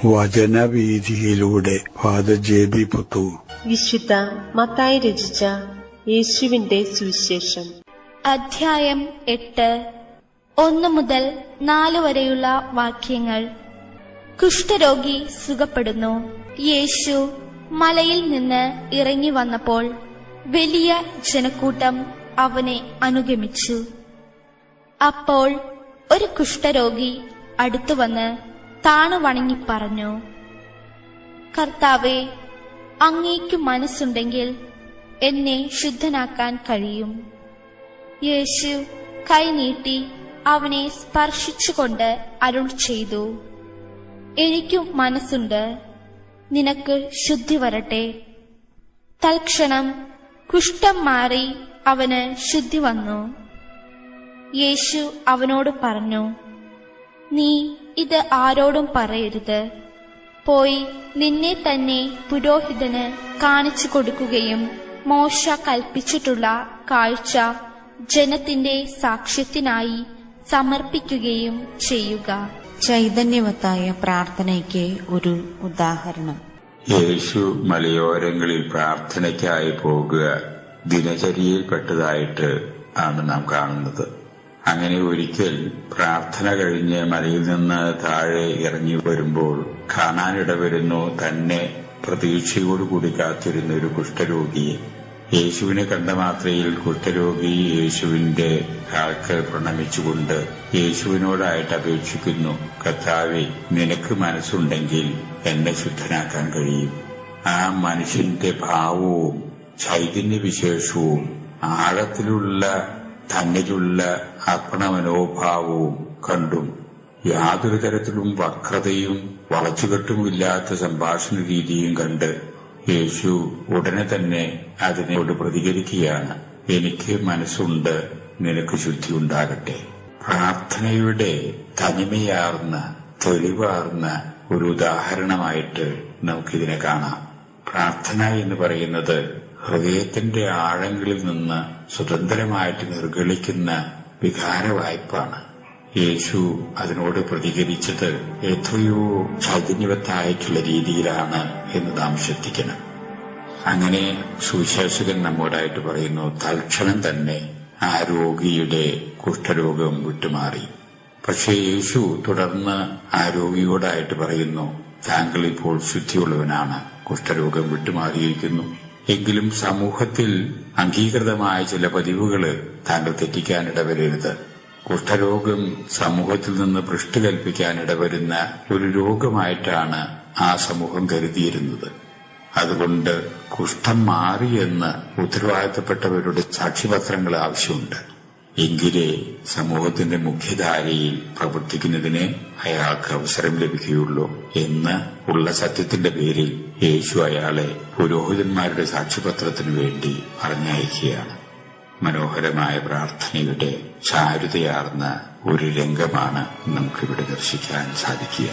വചനവീഥിയിലൂടെ father ജെ.ബി. Puthur. വിശുദ്ധ മത്തായി രചിച്ച യേശുവിന്റെ സുവിശേഷം. അധ്യായം 8, 1 മുതൽ 4 വരെയുള്ള വാക്യങ്ങൾ. കുഷ്ഠരോഗി സുഖപ്പെടുന്നു. യേശു മലയിൽ നിന്ന് ഇറങ്ങി വന്നപ്പോൾ വലിയ ജനക്കൂട്ടം അവനെ അനുഗമിച്ചു. അപ്പോൾ ഒരു കുഷ്ഠരോഗി അടുത്തുവന്ന് താണു വണങ്ങി പറഞ്ഞു, കർത്താവേ, അങ്ങേക്കു മനസ്സുണ്ടെങ്കിൽ എന്നെ ശുദ്ധനാക്കാൻ കഴിയും. യേശു കൈനീട്ടി അവനെ സ്പർശിച്ചുകൊണ്ട് അരുൾ ചെയ്തു, എനിക്കു മനസ്സുണ്ട്, നിനക്ക് ശുദ്ധി വരട്ടെ. തൽക്ഷണം കുഷ്ഠം മാറി അവന് ശുദ്ധി വന്നു. യേശു അവനോട് പറഞ്ഞു, നീ ഇത് ആരോടും പറയരുത്. പോയി നിന്നെ തന്നെ പുരോഹിതന് കാണിച്ചു കൊടുക്കുകയും മോശ കൽപ്പിച്ചിട്ടുള്ള കാഴ്ച ജനത്തിന്റെ സാക്ഷ്യത്തിനായി സമർപ്പിക്കുകയും ചെയ്യുക. ചൈതന്യവത്തായ പ്രാർത്ഥനയ്ക്ക് ഒരു ഉദാഹരണം. യേശു മലയോരങ്ങളിൽ പ്രാർത്ഥനയ്ക്കായി പോകുക ദിനചര്യയിൽപ്പെട്ടതായിട്ട് ആണ് നാം കാണുന്നത്. അങ്ങനെ ഒരിക്കൽ പ്രാർത്ഥന കഴിഞ്ഞ് മലയിൽ നിന്ന് താഴെ ഇറങ്ങി വരുമ്പോൾ കാണാനിടവരുന്നു തന്നെ പ്രതീക്ഷയോടുകൂടി കാത്തിരുന്ന ഒരു കുഷ്ഠരോഗിയെ. യേശുവിനെ കണ്ട മാത്രയിൽ കുഷ്ഠരോഗി യേശുവിന്റെ കാൽക്കൽ പ്രണമിച്ചുകൊണ്ട് യേശുവിനോടായിട്ട് അപേക്ഷിക്കുന്നു, കർത്താവേ, നിനക്ക് മനസ്സുണ്ടെങ്കിൽ എന്നെ ശുദ്ധനാക്കാൻ കഴിയും. ആ മനുഷ്യന്റെ ഭാവവും ചൈതന്യവിശേഷവും ആഴത്തിലുള്ള തന്നിലുള്ള അർപ്പണമനോഭാവവും കണ്ടും യാതൊരു തരത്തിലും വക്രതയും വളച്ചുകെട്ടുമില്ലാത്ത സംഭാഷണ രീതിയും കണ്ട് യേശു ഉടനെ തന്നെ അതിനോട് പ്രതികരിക്കുകയാണ്, എനിക്ക് മനസ്സുണ്ട്, നിനക്ക് ശുദ്ധി ഉണ്ടാകട്ടെ. പ്രാർത്ഥനയുടെ തനിമയാർന്ന തെളിവാർന്ന ഒരു ഉദാഹരണമായിട്ട് നമുക്കിതിനെ കാണാം. പ്രാർത്ഥന എന്ന് പറയുന്നത് ഹൃദയത്തിന്റെ ആഴങ്ങളിൽ നിന്ന് സ്വതന്ത്രമായിട്ട് നിർഗളിക്കുന്ന വികാരവായ്പാണ്. യേശു അതിനോട് പ്രതികരിച്ചത് എത്രയോ ചൈതന്യവത്തായിട്ടുള്ള രീതിയിലാണ് എന്ന് നാം ശ്രദ്ധിക്കണം. അങ്ങനെ സുവിശേഷകൻ നമ്മോടായിട്ട് പറയുന്നു, തൽക്ഷണം തന്നെ ആ രോഗിയുടെ കുഷ്ഠരോഗം വിട്ടുമാറി. പക്ഷേ യേശു തുടർന്ന് ആ രോഗിയോടായിട്ട് പറയുന്നു, താങ്കൾ ഇപ്പോൾ ശുദ്ധിയുള്ളവനാണ്, കുഷ്ഠരോഗം വിട്ടുമാറിയിരിക്കുന്നു. എങ്കിലും സമൂഹത്തിൽ അംഗീകൃതമായ ചില പതിവുകൾ താങ്കൾ തെറ്റിക്കാനിടവരരുത്. കുഷ്ഠരോഗം സമൂഹത്തിൽ നിന്ന് ഭ്രഷ്ട് കൽപ്പിക്കാനിടവരുന്ന ഒരു രോഗമായിട്ടാണ് ആ സമൂഹം കരുതിയിരുന്നത്. അതുകൊണ്ട് കുഷ്ഠം മാറിയെന്ന് ഉത്തരവാദിത്തപ്പെട്ടവരുടെ സാക്ഷ്യപത്രങ്ങൾ ആവശ്യമുണ്ട്. എങ്കിലേ സമൂഹത്തിന്റെ മുഖ്യധാരയിൽ പ്രവർത്തിക്കുന്നതിന് അയാൾക്ക് അവസരം ലഭിക്കുകയുള്ളൂ എന്ന് ഉള്ള സത്യത്തിന്റെ പേരിൽ യേശു അയാളെ പുരോഹിതന്മാരുടെ സാക്ഷ്യപത്രത്തിനു വേണ്ടി പറഞ്ഞയക്കുകയാണ്. മനോഹരമായ പ്രാർത്ഥനയുടെ ചാരുതയാർന്ന ഒരു രംഗമാണ് നമുക്കിവിടെ ദർശിക്കാൻ സാധിക്കുക.